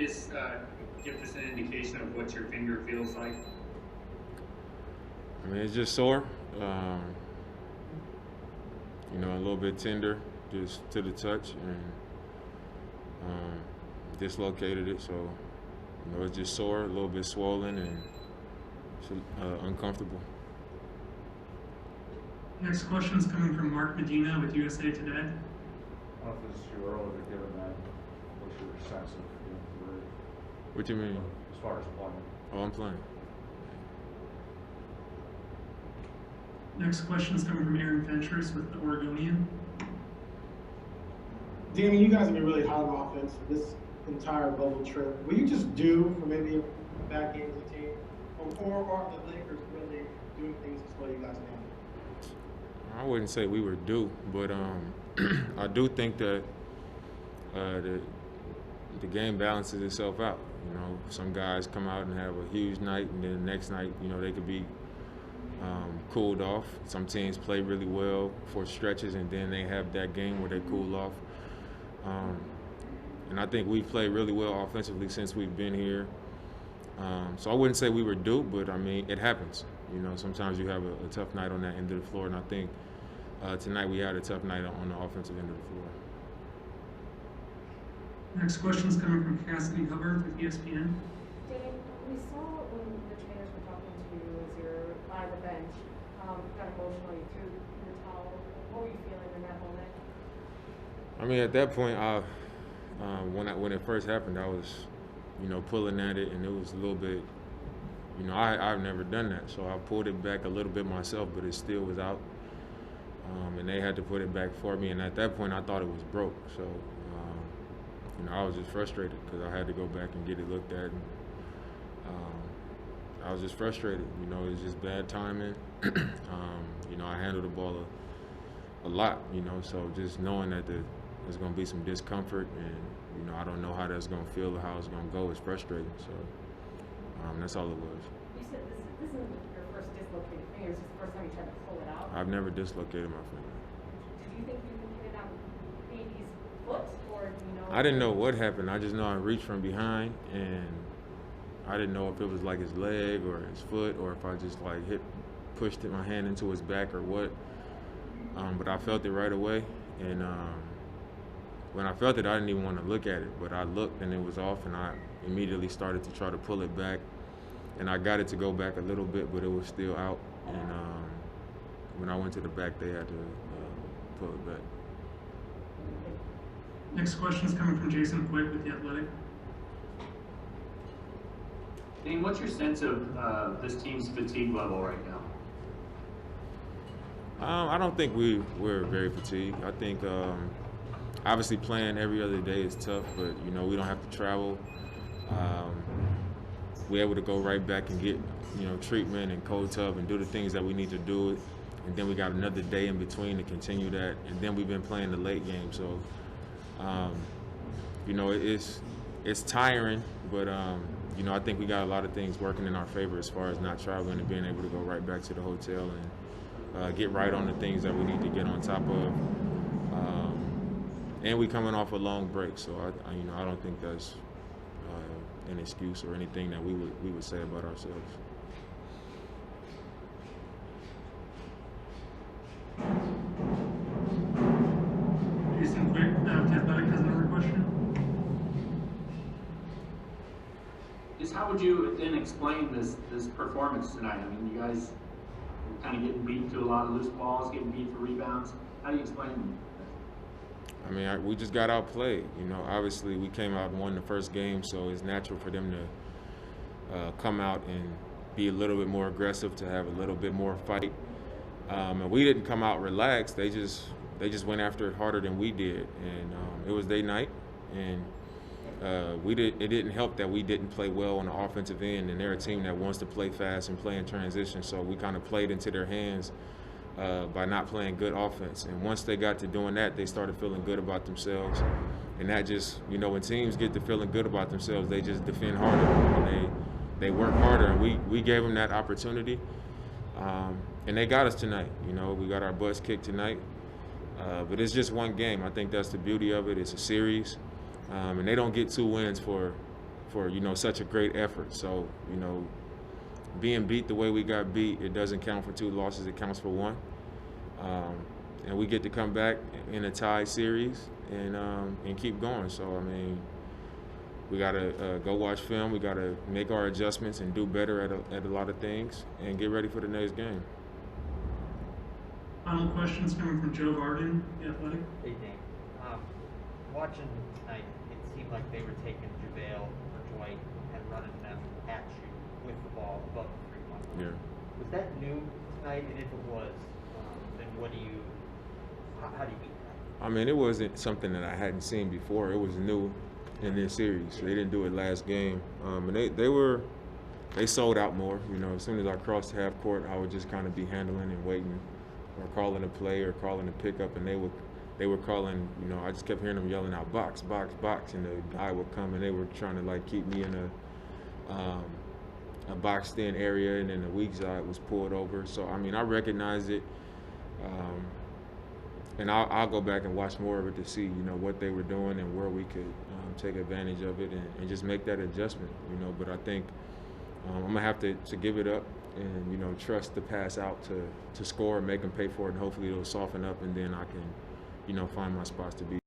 just give us an indication of what your finger feels like? I mean, it's just sore. A little bit tender, just to the touch, and dislocated it. So, it's just sore, a little bit swollen, and it's, uncomfortable. Next question is coming from Mark Medina with USA Today. I don't know if this is too early to give that. What's your sense of your What do you mean? as far as playing? Oh, I'm playing. Next question is coming from Aaron Fentress with the Oregonian. Damian, you guys have been really hot on offense for this entire bubble trip. Were you just due for maybe a bad game as a team? Or are the Lakers really doing things to slow you guys down? I wouldn't say we were due, but I do think that the game balances itself out. Some guys come out and have a huge night, and then the next night, they could be cooled off. Some teams play really well for stretches, and then they have that game where they cool off. And I think we've played really well offensively since we've been here. So I wouldn't say we were due, but I mean, it happens. Sometimes you have a tough night on that end of the floor, and I think tonight we had a tough night on the offensive end of the floor. Next question is coming from Cassidy Hubbard with ESPN. Dave, we saw when the trainers were talking to you as you're on the bench, got emotional, you threw the towel. What were you feeling in that moment? I mean, at that point, when it first happened, I was, pulling at it, and it was a little bit, I've never done that, so I pulled it back a little bit myself, but it still was out, and they had to put it back for me. And at that point, I thought it was broke, so I was just frustrated because I had to go back and get it looked at, and I was just frustrated. It was just bad timing. I handled the ball a lot, so just knowing that there's going to be some discomfort, and I don't know how that's going to feel or how it's going to go, is frustrating. So that's all it was. You said this isn't your first dislocated finger. Is this the first time you tried to pull it out? I've never dislocated my finger. Did you think you could get it on baby's foot, or do you know? I didn't know what happened. I just know I reached from behind, and I didn't know if it was like his leg or his foot, or if I just like pushed my hand into his back or what. But I felt it right away, and when I felt it, I didn't even want to look at it. But I looked, and it was off, and I immediately started to try to pull it back, and I got it to go back a little bit, but it was still out. And when I went to the back, they had to pull it back. Next question is coming from Jason Quick with The Athletic. Dane, what's your sense of this team's fatigue level right now? I don't think we're very fatigued. I think obviously playing every other day is tough, but we don't have to travel. We're able to go right back and get treatment and cold tub and do the things that we need to do, and then we got another day in between to continue that, and then we've been playing the late game. So it's tiring, but I think we got a lot of things working in our favor as far as not traveling and being able to go right back to the hotel and get right on the things that we need to get on top of. And we coming off a long break, so I don't think that's an excuse or anything that we would say about ourselves. Jason Quick with The Athletic has another question. Just how would you then explain this performance tonight? I mean, you guys were kind of getting beat to a lot of loose balls, getting beat for rebounds. How do you explain that? I mean, we just got outplayed. Obviously we came out and won the first game, so it's natural for them to come out and be a little bit more aggressive, to have a little bit more fight. And we didn't come out relaxed. They just went after it harder than we did, and it was their night. And it didn't help that we didn't play well on the offensive end, and they're a team that wants to play fast and play in transition. So we kind of played into their hands by not playing good offense. And once they got to doing that, they started feeling good about themselves. And that just, when teams get to feeling good about themselves, they just defend harder, and they work harder. And we gave them that opportunity, and they got us tonight. We got our butts kicked tonight. But it's just one game. I think that's the beauty of it. It's a series, and they don't get 2 wins for for such a great effort. So being beat the way we got beat, it doesn't count for 2 losses, it counts for 1. And we get to come back in a tie series and keep going. So I mean, we gotta go watch film. We gotta make our adjustments and do better at a lot of things and get ready for the next game. Final questions coming from Joe Varden, The Athletic. Hey, Dame. Watching tonight, it seemed like they were taking JaVale or Dwight and running them at you with the ball above the 3-point line. Yeah. Was that new tonight? And if it was, then what do you, how do you beat that? I mean, it wasn't something that I hadn't seen before. It was new in this series. They didn't do it last game. And they sold out more. As soon as I crossed half court, I would just kind of be handling and waiting, or calling a play or calling a pickup, and they were calling. I just kept hearing them yelling out box, box, box, and the guy would come, and they were trying to like keep me in a boxed-in area, and then the weak side was pulled over. So I mean, I recognized it. And I'll go back and watch more of it to see, what they were doing and where we could take advantage of it and just make that adjustment, But I think I'm going to have to give it up and, trust the pass out to score and make them pay for it, and hopefully it'll soften up, and then I can, find my spots to beat